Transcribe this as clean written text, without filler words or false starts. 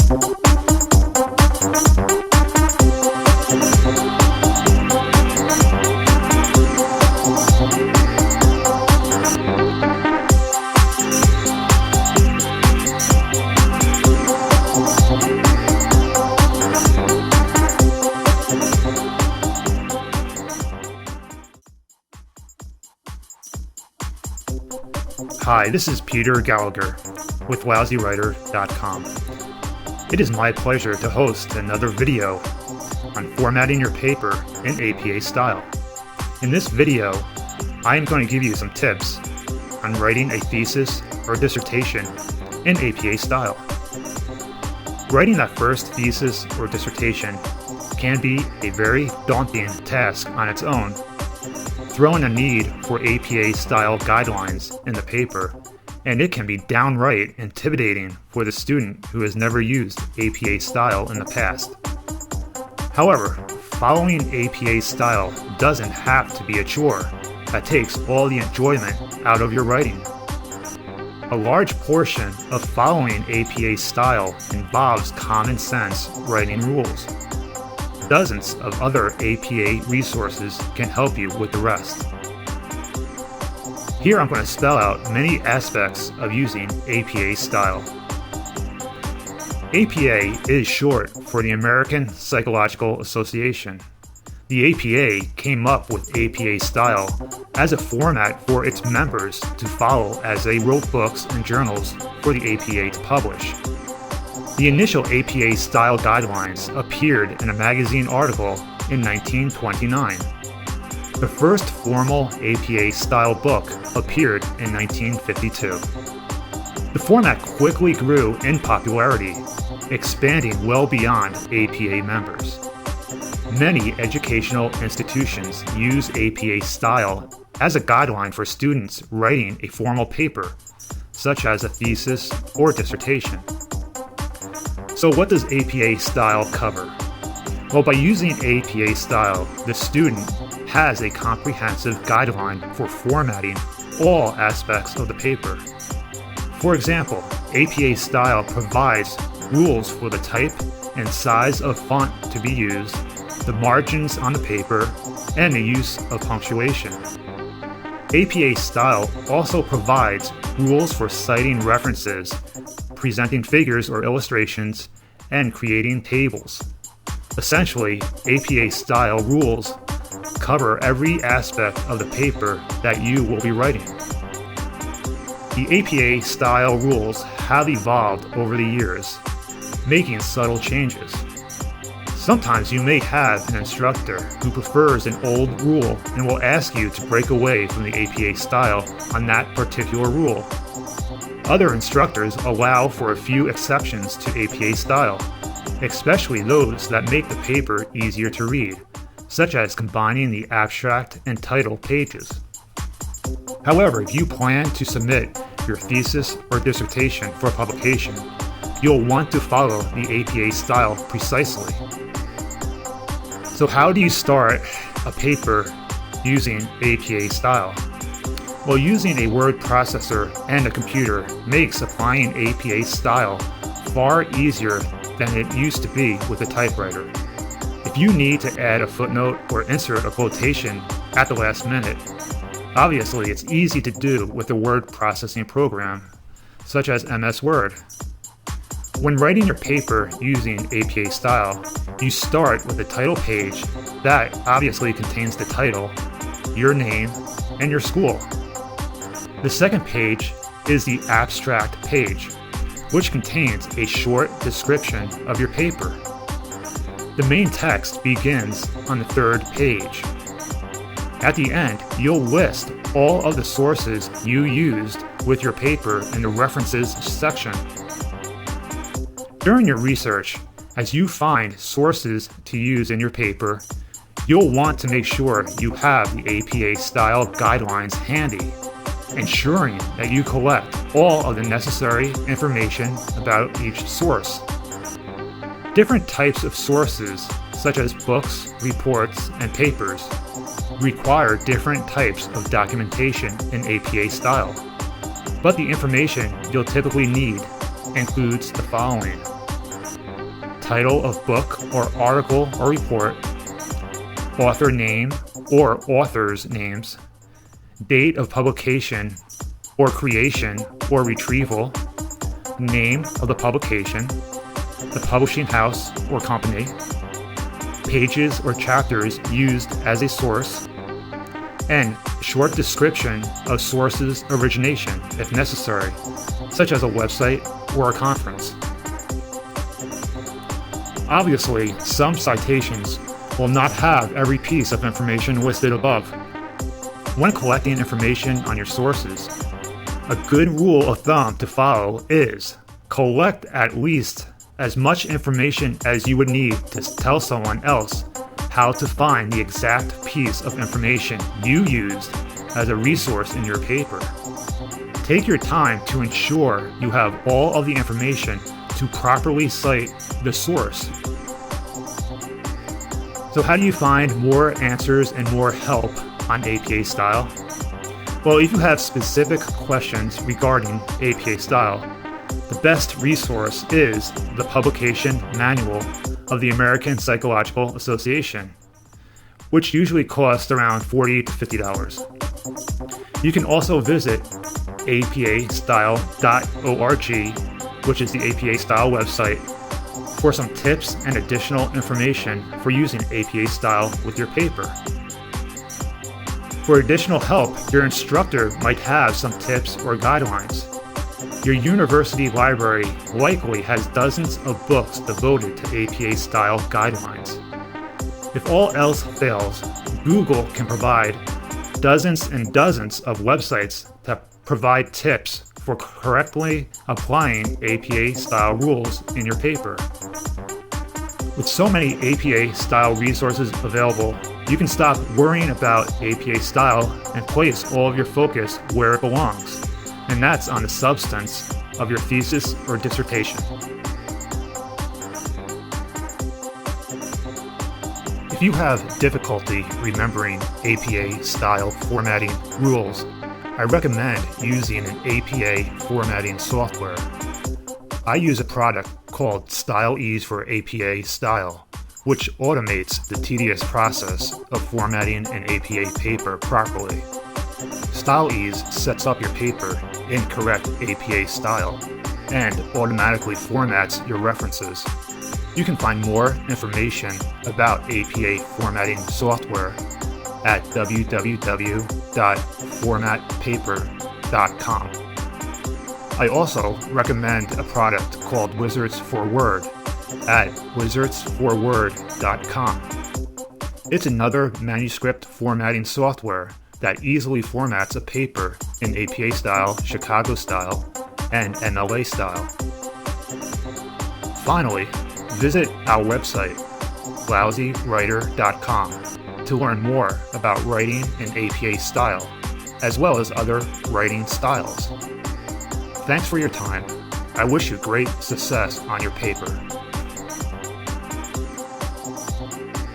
Hi, this is Peter Gallagher with LousyWriter.com. It is my pleasure to host another video on formatting your paper in APA style. In this video, I am going to give you some tips on writing a thesis or dissertation in APA style. Writing that first thesis or dissertation can be a very daunting task on its own. Throw in a need for APA style guidelines in the paper, and it can be downright intimidating for the student who has never used APA style in the past. However, following APA style doesn't have to be a chore that takes all the enjoyment out of your writing. A large portion of following APA style involves common sense writing rules. Dozens of other APA resources can help you with the rest. Here I'm going to spell out many aspects of using APA style. APA is short for the American Psychological Association. The APA came up with APA style as a format for its members to follow as they wrote books and journals for the APA to publish. The initial APA style guidelines appeared in a magazine article in 1929. The first formal APA style book appeared in 1952. The format quickly grew in popularity, expanding well beyond APA members. Many educational institutions use APA style as a guideline for students writing a formal paper, such as a thesis or dissertation. So what does APA style cover? Well, by using APA style, the student has a comprehensive guideline for formatting all aspects of the paper. For example, APA style provides rules for the type and size of font to be used, the margins on the paper, and the use of punctuation. APA style also provides rules for citing references, presenting figures or illustrations, and creating tables. Essentially, APA style rules cover every aspect of the paper that you will be writing. The APA style rules have evolved over the years, making subtle changes. Sometimes you may have an instructor who prefers an old rule and will ask you to break away from the APA style on that particular rule. Other instructors allow for a few exceptions to APA style, especially those that make the paper easier to read, such as combining the abstract and title pages. However, if you plan to submit your thesis or dissertation for publication, you'll want to follow the APA style precisely. So how do you start a paper using APA style? Well, using a word processor and a computer makes applying APA style far easier than it used to be with a typewriter. If you need to add a footnote or insert a quotation at the last minute, obviously it's easy to do with a word processing program, such as MS Word. When writing your paper using APA style, you start with the title page that obviously contains the title, your name, and your school. The second page is the abstract page, which contains a short description of your paper. The main text begins on the third page. At the end, you'll list all of the sources you used with your paper in the references section. During your research, as you find sources to use in your paper, you'll want to make sure you have the APA style guidelines handy, ensuring that you collect all of the necessary information about each source. Different types of sources, such as books, reports, and papers, require different types of documentation in APA style. But the information you'll typically need includes the following: title of book or article or report, author name or authors' names, date of publication or creation or retrieval, name of the publication, the publishing house or company, pages or chapters used as a source, and short description of source's origination if necessary, such as a website or a conference. Obviously, some citations will not have every piece of information listed above. When collecting information on your sources, a good rule of thumb to follow is collect at least as much information as you would need to tell someone else how to find the exact piece of information you used as a resource in your paper. Take your time to ensure you have all of the information to properly cite the source. So how do you find more answers and more help on APA style? Well, if you have specific questions regarding APA style, the best resource is the publication manual of the American Psychological Association, which usually costs around $40 to $50. You can also visit apastyle.org, which is the APA style website, for some tips and additional information for using APA style with your paper. For additional help, your instructor might have some tips or guidelines. Your university library likely has dozens of books devoted to APA style guidelines. If all else fails, Google can provide dozens and dozens of websites that provide tips for correctly applying APA style rules in your paper. With so many APA style resources available, you can stop worrying about APA style and place all of your focus where it belongs, and that's on the substance of your thesis or dissertation. If you have difficulty remembering APA style formatting rules, I recommend using an APA formatting software. I use a product called Style Ease for APA Style, which automates the tedious process of formatting an APA paper properly. Style Ease sets up your paper in correct APA style and automatically formats your references. You can find more information about APA formatting software at www.formatpaper.com. I also recommend a product called Wizards for Word at wizardsforword.com. It's another manuscript formatting software that easily formats a paper in APA style, Chicago style, and MLA style. Finally, visit our website, lousywriter.com, to learn more about writing in APA style, as well as other writing styles. Thanks for your time. I wish you great success on your paper.